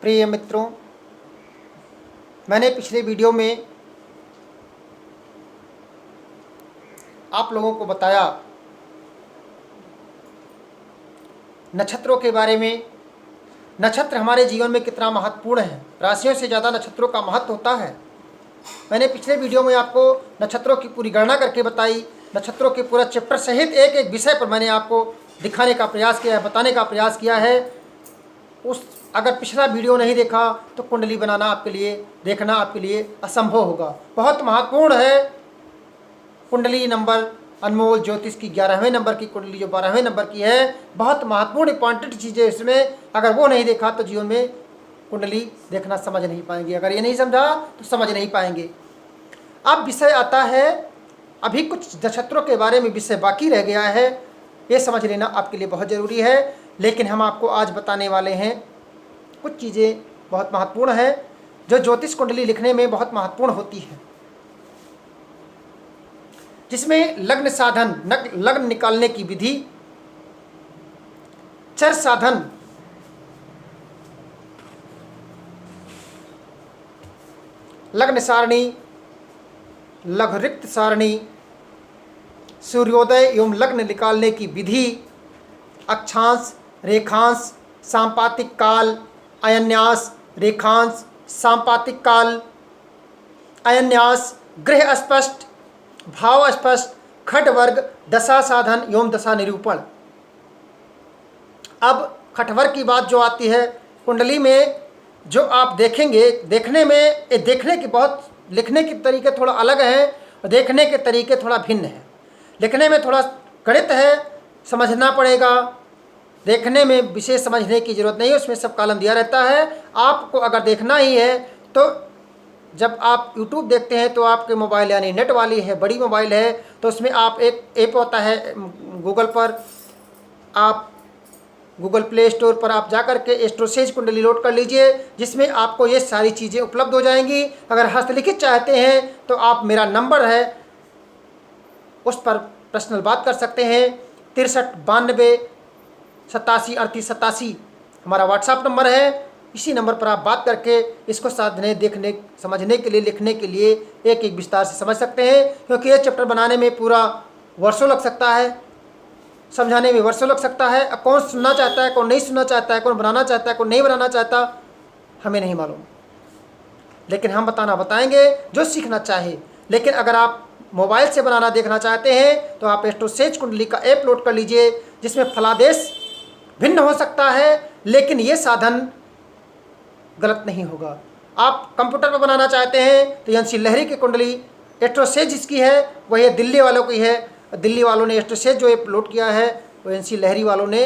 प्रिय मित्रों, मैंने पिछले वीडियो में आप लोगों को बताया नक्षत्रों के बारे में। नक्षत्र हमारे जीवन में कितना महत्वपूर्ण है। राशियों से ज़्यादा नक्षत्रों का महत्व होता है। मैंने पिछले वीडियो में आपको नक्षत्रों की पूरी गणना करके बताई। नक्षत्रों के पूरा चैप्टर सहित एक एक विषय पर मैंने आपको दिखाने का प्रयास किया है, बताने का प्रयास किया है। अगर पिछला वीडियो नहीं देखा तो कुंडली बनाना आपके लिए, देखना आपके लिए असंभव होगा। बहुत महत्वपूर्ण है कुंडली नंबर, अनमोल ज्योतिष की 11वें नंबर की कुंडली जो 12वें नंबर की है, बहुत महत्वपूर्ण इंपॉर्टेंट चीज़ें इसमें। अगर वो नहीं देखा तो जीवन में कुंडली देखना समझ नहीं पाएंगे। अगर ये नहीं समझा तो समझ नहीं पाएंगे। अब विषय आता है, अभी कुछ नक्षत्रों के बारे में विषय बाकी रह गया है, ये समझ लेना आपके लिए बहुत ज़रूरी है। लेकिन हम आपको आज बताने वाले हैं कुछ चीज़ें बहुत महत्वपूर्ण है जो ज्योतिष कुंडली लिखने में बहुत महत्वपूर्ण होती है, जिसमें लग्न साधन, लग्न निकालने की विधि, चर साधन, लग्न सारणी, लघुरिक्त सारणी, सूर्योदय एवं लग्न निकालने की विधि, अक्षांश, रेखांश, सांपातिक काल, अयन्यास, रेखांश, सांपातिक काल, अयन्यास, ग्रह स्पष्ट, भाव स्पष्ट, खटवर्ग, दशा साधन एवं दशा निरूपण। अब खटवर्ग की बात जो आती है कुंडली में, जो आप देखेंगे, देखने में, देखने की बहुत, लिखने के तरीके थोड़ा अलग हैं और देखने के तरीके थोड़ा भिन्न हैं। लिखने में थोड़ा गणित है, समझना पड़ेगा। देखने में विशेष समझने की ज़रूरत नहीं है, उसमें सब कॉलम दिया रहता है। आपको अगर देखना ही है तो जब आप YouTube देखते हैं तो आपके मोबाइल यानी नेट वाली है, बड़ी मोबाइल है, तो उसमें आप एक ऐप होता है गूगल पर, आप गूगल प्ले स्टोर पर आप जाकर के एस्ट्रोसेज कुंडली लोड कर लीजिए, जिसमें आपको ये सारी चीज़ें उपलब्ध हो जाएंगी। अगर हस्तलिखित चाहते हैं तो आप, मेरा नंबर है उस पर पर्सनल बात कर सकते हैं। 63 92 87 38 87 हमारा व्हाट्सएप नंबर है। इसी नंबर पर आप बात करके इसको साधने, देखने, समझने के लिए, लिखने के लिए एक एक विस्तार से समझ सकते हैं। क्योंकि ये चैप्टर बनाने में पूरा वर्षों लग सकता है, समझाने में वर्षों लग सकता है। अब कौन सुनना चाहता है, कौन नहीं सुनना चाहता है, कौन बनाना चाहता है, कौन नहीं बनाना चाहता, हमें नहीं मालूम। लेकिन हम बताएंगे जो सीखना चाहे। लेकिन अगर आप मोबाइल से बनाना देखना चाहते हैं तो आप एस्ट्रोसेज कुंडली का ऐप लोड कर लीजिए, जिसमें फलादेश भिन्न हो सकता है, लेकिन ये साधन गलत नहीं होगा। आप कंप्यूटर पर बनाना चाहते हैं तो एनसी लहरी की कुंडली एस्ट्रोसेज इसकी है, वही दिल्ली वालों की है। दिल्ली वालों ने एस्ट्रोसेज जो ऐप लोड किया है वो एनसी लहरी वालों ने,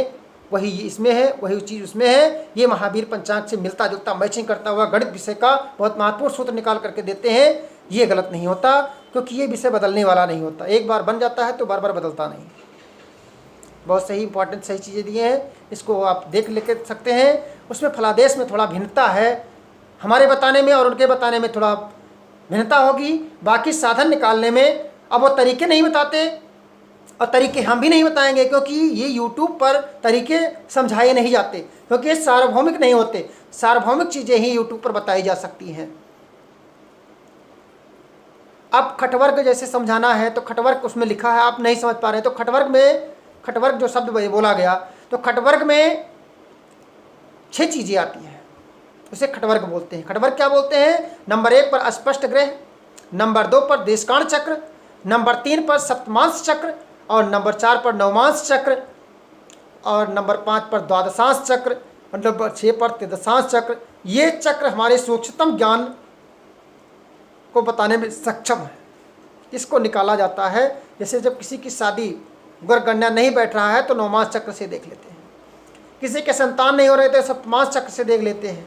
वही इसमें है, वही चीज़ उसमें है। ये महावीर पंचांग से मिलता जुलता, मैचिंग करता हुआ गणित विषय का बहुत महत्वपूर्ण सूत्र निकाल करके देते हैं। ये गलत नहीं होता, क्योंकि ये विषय बदलने वाला नहीं होता। एक बार बन जाता है तो बार बार बदलता नहीं। बहुत सही इंपॉर्टेंट सही चीज़ें दिए हैं, इसको आप देख लेके सकते हैं। उसमें फलादेश में थोड़ा भिन्नता है, हमारे बताने में और उनके बताने में थोड़ा भिन्नता होगी। बाकी साधन निकालने में अब वो तरीके नहीं बताते, और तरीके हम भी नहीं बताएंगे, क्योंकि ये YouTube पर तरीके समझाए नहीं जाते, क्योंकि ये सार्वभौमिक नहीं होते। सार्वभौमिक चीज़ें ही YouTube पर बताई जा सकती हैं। अब खटवर्ग जैसे समझाना है तो खटवर्ग उसमें लिखा है, आप नहीं समझ पा रहे हैं तो खटवर्ग में, खटवर्ग जो शब्द बोला गया, तो खटवर्ग में 6 चीज़ें आती हैं, उसे खटवर्ग बोलते हैं। खटवर्ग क्या बोलते हैं? नंबर 1 पर अस्पष्ट ग्रह, नंबर 2 पर देशकाण चक्र, नंबर 3 पर सप्तमांश चक्र, और नंबर 4 पर नवमांश चक्र, और नंबर 5 पर द्वादशांश चक्र, और नंबर 6 पर त्रिदशांश चक्र। ये चक्र हमारे सूक्ष्मतम ज्ञान को बताने में सक्षम है। इसको निकाला जाता है, जैसे जब किसी की शादी गुरकन्या नहीं बैठ रहा है तो नवमांश चक्र से देख लेते हैं, किसी के संतान नहीं हो रहे तो सप्तमांश चक्र से देख लेते हैं,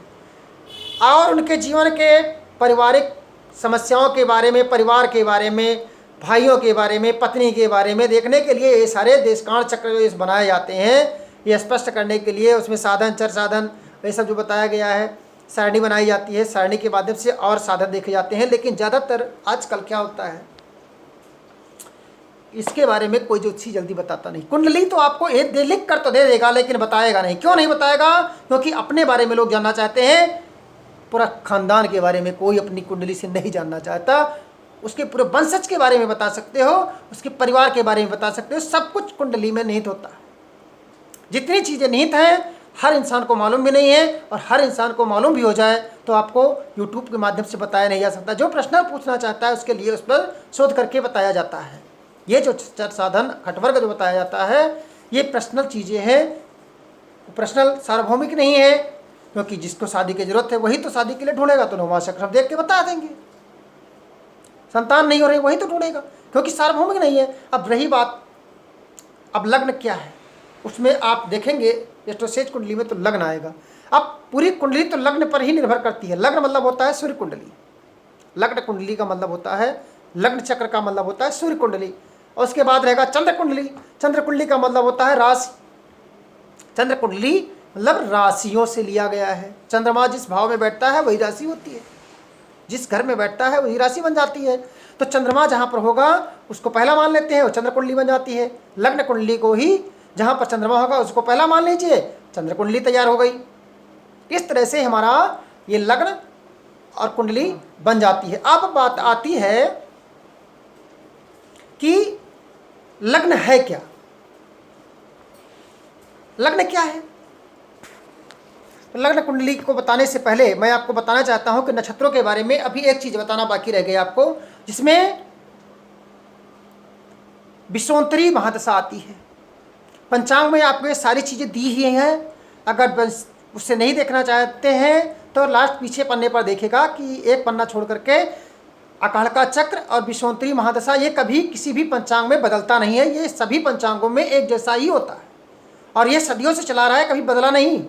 और उनके जीवन के पारिवारिक समस्याओं के बारे में, परिवार के बारे में, भाइयों के बारे में, पत्नी के बारे में देखने के लिए ये सारे देशकाण चक्र जो इस बनाए जाते हैं, ये स्पष्ट करने के लिए उसमें साधन, चर साधन, ये सब जो बताया गया है, सारणी बनाई जाती है। सारणी के माध्यम से और साधन देखे जाते हैं। लेकिन ज़्यादातर आजकल क्या होता है, इसके बारे में कोई ज्योतिषी जल्दी बताता नहीं। कुंडली तो आपको एक लिख कर तो दे देगा, लेकिन बताएगा नहीं। क्यों नहीं बताएगा? क्योंकि अपने बारे में लोग जानना चाहते हैं, पूरा खानदान के बारे में कोई अपनी कुंडली से नहीं जानना चाहता। उसके पूरे वंशज के बारे में बता सकते हो, उसके परिवार के बारे में बता सकते हो, सब कुछ कुंडली में निहित होता है। जितनी चीज़ें निहित हैं हर इंसान को मालूम भी नहीं है, और हर इंसान को मालूम भी हो जाए तो आपको यूट्यूब के माध्यम से बताया नहीं जा सकता। जो प्रश्न पूछना चाहता है उसके लिए उस पर शोध करके बताया जाता है। ये जो चर साधन खटवर्ग जो बताया जाता है ये पर्सनल चीज़ें हैं, पर्सनल सार्वभौमिक नहीं है। क्योंकि जिसको शादी की जरूरत है वही तो शादी के लिए ढूंढेगा, तो नौवां चक्र देख के बता देंगे। संतान नहीं हो रही वही तो ढूंढेगा, क्योंकि सार्वभौमिक नहीं है। अब रही बात, अब लग्न क्या है, उसमें आप देखेंगे एस्ट्रोसेज कुंडली में तो लग्न आएगा। अब पूरी कुंडली तो लग्न पर ही निर्भर करती है। लग्न मतलब होता है सूर्य कुंडली, लग्न कुंडली का मतलब होता है, लग्न चक्र का मतलब होता है सूर्य कुंडली। और उसके बाद रहेगा चंद्र कुंडली। चंद्र कुंडली का मतलब होता है राशि। चंद्र कुंडली मतलब राशियों से लिया गया है। चंद्रमा जिस भाव में बैठता है वही राशि होती है, जिस घर में बैठता है वही राशि बन जाती है। तो चंद्रमा जहाँ पर होगा उसको पहला मान लेते हैं, वो चंद्र कुंडली बन जाती है। लग्न कुंडली को ही जहाँ पर चंद्रमा होगा उसको पहला मान लीजिए, चंद्र कुंडली तैयार हो गई। इस तरह से हमारा ये लग्न और कुंडली बन जाती है। अब बात आती है कि लग्न है क्या, लग्न क्या है। लग्न कुंडली को बताने से पहले मैं आपको बताना चाहता हूं कि नक्षत्रों के बारे में अभी एक चीज बताना बाकी रह गई आपको, जिसमें विषोत्तरी महादशा आती है। पंचांग में आपको ये सारी चीजें दी ही हैं। अगर उससे नहीं देखना चाहते हैं तो लास्ट पीछे पन्ने पर देखेगा कि एक पन्ना छोड़ करके आकाड़का चक्र और विषोत्तरी महादशा ये कभी किसी भी पंचांग में बदलता नहीं है। ये सभी पंचांगों में एक जैसा ही होता है और ये सदियों से चला रहा है, कभी बदला नहीं।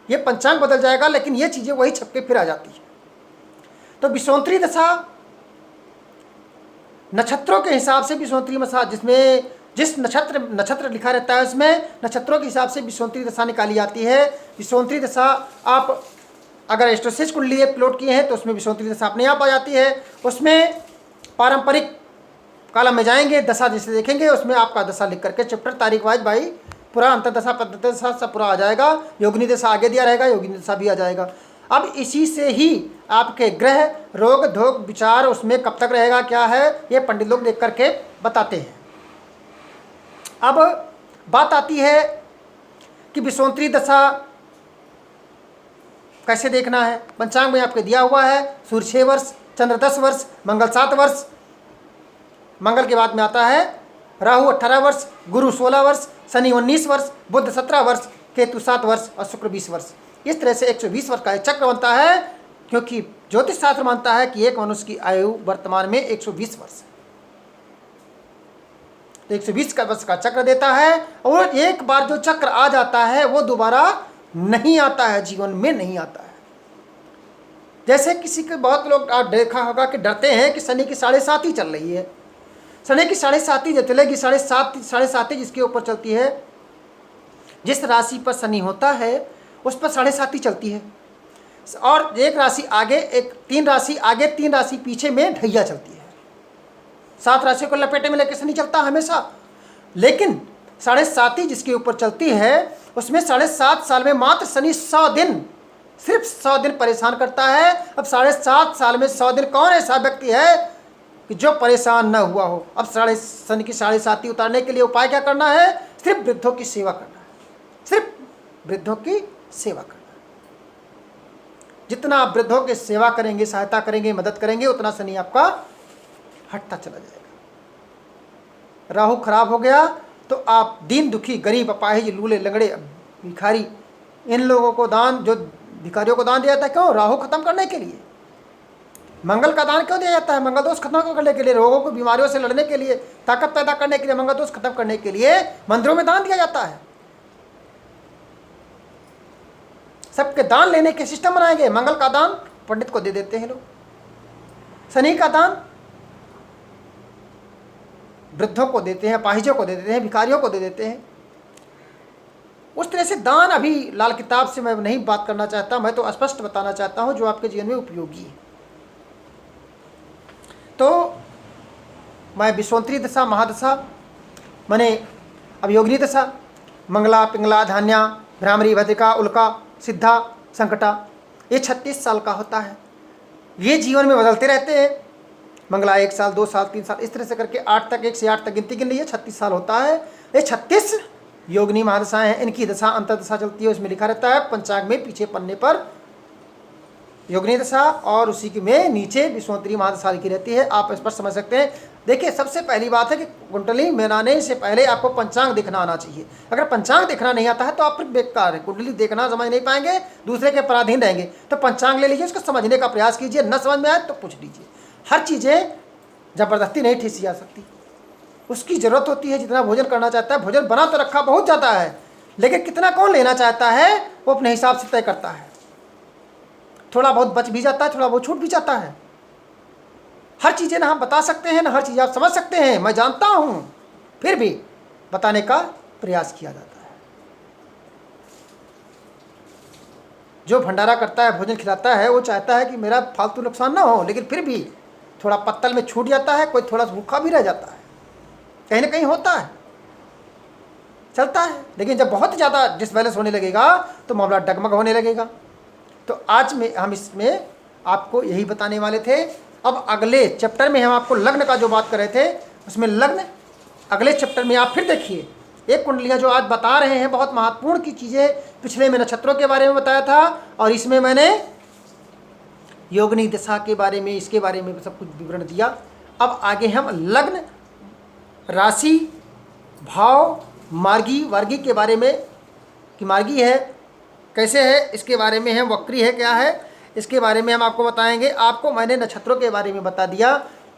ये पंचांग बदल जाएगा लेकिन ये चीज़ें वही छपके फिर आ जाती है। तो विषोत्तरी दशा नक्षत्रों के हिसाब से विषोत्तरी दशा, जिसमें जिस नक्षत्र लिखा रहता है उसमें नक्षत्रों के हिसाब से विषोत्तरी दशा निकाली जाती है। विषोत्तरी दशा आप अगर एस्ट्रोसेज कुंडली प्लॉट किए हैं तो उसमें विषोत्तरी दशा अपने आप आ जाती है। उसमें पारंपरिक कॉलम में जाएंगे, दशा जैसे देखेंगे उसमें आपका दशा लिख करके चैप्टर तारीख वाइज भाई पूरा अंतर्दशा पद्धति सब पूरा आ जाएगा। योगिनी दशा आगे दिया रहेगा, योगिनी दशा भी आ जाएगा। अब इसी से ही आपके ग्रह रोग धोग विचार उसमें कब तक रहेगा क्या है ये पंडित लोग देख करके बताते हैं। अब बात आती है कि विषोत्तरी दशा कैसे देखना है। पंचांग में आपके दिया हुआ है सूर्य 6 वर्ष, चंद्र 10 वर्ष, मंगल 7 वर्ष। मंगल के बाद में आता है राहु 18 वर्ष, गुरु 16 वर्ष, शनि 19 वर्ष, बुध 17 वर्ष, केतु 7 वर्ष और शुक्र 20 वर्ष। इस तरह से 120 वर्ष का एक चक्र बनता है, क्योंकि ज्योतिष शास्त्र मानता है कि एक मनुष्य की आयु वर्तमान में 120 वर्ष है। तो 120 का वर्ष का चक्र देता है और एक बार जो चक्र आ जाता है वो दोबारा नहीं आता है, जीवन में नहीं आता है। जैसे किसी के बहुत लोग आप देखा होगा कि डरते हैं कि शनि की 7.5 ही चल रही है। शनि की 7.5 जब चलेगी 7.5 जिसके ऊपर चलती है, जिस राशि पर शनि होता है उस पर 7.5 चलती है। और एक राशि आगे, एक 3 राशि आगे 3 राशि पीछे में ढैया चलती है। 7 राशि को लपेटे में लेकर शनि चलता है हमेशा। लेकिन 7.5 जिसके ऊपर चलती है उसमें 7.5 साल में मात्र शनि 100 दिन, सिर्फ 100 दिन परेशान करता है। अब 7.5 साल में 100 दिन कौन ऐसा व्यक्ति है कि जो परेशान न हुआ हो। अब शनि की 7.5 उतारने के लिए उपाय क्या करना है? सिर्फ वृद्धों की सेवा करना है, सिर्फ वृद्धों की सेवा करना। जितना आप वृद्धों की सेवा करेंगे, सहायता करेंगे, मदद करेंगे, उतना शनि आपका हटता चला जाएगा। राहु खराब हो गया तो आप दीन दुखी, गरीब, अपाहिज, लूले, लंगड़े, भिखारी, इन लोगों को दान, जो भिखारियों को दान दिया जाता है, क्यों? राहु खत्म करने के लिए। मंगल का दान क्यों दिया जाता है? मंगल दोष खत्म करने के लिए, रोगों को, बीमारियों से लड़ने के लिए, ताकत पैदा करने के लिए, मंगल दोष खत्म करने के लिए मंदिरों में दान दिया जाता है। सबके दान लेने के सिस्टम बनाएंगे। मंगल का दान पंडित को दे देते हैं लोग, शनि का दान वृद्धों को देते हैं, पाहिजों को दे देते हैं, भिखारियों को दे देते हैं। उस तरह से दान अभी लाल किताब से मैं नहीं बात करना चाहता, मैं तो स्पष्ट बताना चाहता हूं जो आपके जीवन में उपयोगी है। तो मैं विषोत्तरी दशा, महादशा माने अब योगिनी दशा मंगला, पिंगला, धान्या, भ्रामरी, भद्रिका, उल्का, सिद्धा, संकटा, ये 36 साल का होता है। ये जीवन में बदलते रहते हैं। मंगला 1 साल, 2 साल, 3 साल, इस तरह से करके 8 तक, 1 से 8 तक गिनती गिन रही है, 36 साल होता है। ये 36 योगिनी महादशाएं हैं। इनकी दशा अंतर्दशा चलती है, उसमें लिखा रहता है पंचांग में पीछे पन्ने पर योगिनी दशा, और उसी की में नीचे विश्वोत्तरी महादशा लिखी रहती है। आप इस पर समझ सकते हैं। देखिए, सबसे पहली बात है कि कुंडली बनाने से पहले आपको पंचांग देखना आना चाहिए। अगर पंचांग देखना नहीं आता है तो आप फिर बेकार है, कुंडली देखना समझ नहीं पाएंगे, दूसरे के पराधीन रहेंगे। तो पंचांग ले लीजिए, उसको समझने का प्रयास कीजिए, न समझ में आए तो पूछ लीजिए। हर चीज़ें ज़बरदस्ती नहीं ठीसी जा सकती, उसकी ज़रूरत होती है। जितना भोजन करना चाहता है, भोजन बना तो रखा बहुत जाता है, लेकिन कितना कौन लेना चाहता है वो अपने हिसाब से तय करता है। थोड़ा बहुत बच भी जाता है, थोड़ा बहुत छूट भी जाता है। हर चीज़ें ना हम बता सकते हैं, ना हर चीज़ आप समझ सकते हैं, मैं जानता हूँ, फिर भी बताने का प्रयास किया जाता है। जो भंडारा करता है, भोजन खिलाता है, वो चाहता है कि मेरा फालतू नुकसान ना हो, लेकिन फिर भी थोड़ा पत्तल में छूट जाता है, कोई थोड़ा भूखा भी रह जाता है, कहीं ना कहीं होता है, चलता है। लेकिन जब बहुत ज़्यादा डिसबैलेंस होने लगेगा तो मामला डगमग होने लगेगा। तो आज में हम इसमें आपको यही बताने वाले थे। अब अगले चैप्टर में हम आपको लग्न का जो बात कर रहे थे, उसमें लग्न अगले चैप्टर में आप फिर देखिए। एक कुंडलियाँ जो आज बता रहे हैं बहुत महत्वपूर्ण की चीज़ें, पिछले में नक्षत्रों के बारे में बताया था, और इसमें मैंने योगिनी दशा के बारे में, इसके बारे में सब कुछ विवरण दिया। अब आगे हम लग्न, राशि, भाव, मार्गी, वर्गी के बारे में, कि मार्गी है कैसे है, इसके बारे में है, वक्री है क्या है, इसके बारे में हम आपको बताएंगे। आपको मैंने नक्षत्रों के बारे में बता दिया,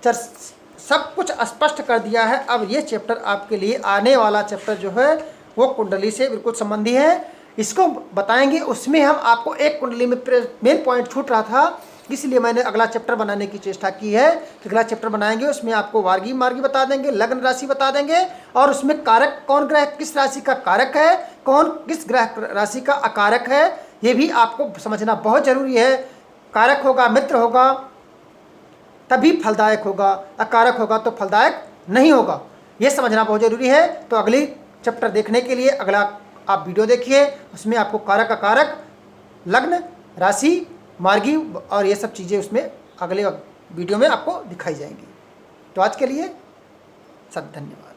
सब कुछ स्पष्ट कर दिया है। अब ये चैप्टर आपके लिए आने वाला चैप्टर जो है वो कुंडली से बिल्कुल संबंधी है, इसको बताएंगे। उसमें हम आपको एक कुंडली में मेन पॉइंट छूट रहा था, इसलिए मैंने अगला चैप्टर बनाने की चेष्टा की है कि अगला चैप्टर बनाएंगे, उसमें आपको वार्गी मार्गी बता देंगे, लग्न राशि बता देंगे, और उसमें कारक कौन ग्रह किस राशि का कारक है, कौन किस ग्रह राशि का अकारक है, ये भी आपको समझना बहुत जरूरी है। कारक होगा मित्र होगा तभी फलदायक होगा, अकारक होगा तो फलदायक नहीं होगा, ये समझना बहुत जरूरी है। तो अगली चैप्टर देखने के लिए अगला आप वीडियो देखिए, उसमें आपको कारक अकारक, लग्न, राशि, मार्गी और ये सब चीज़ें उसमें अगले वीडियो में आपको दिखाई जाएंगी। तो आज के लिए सब धन्यवाद।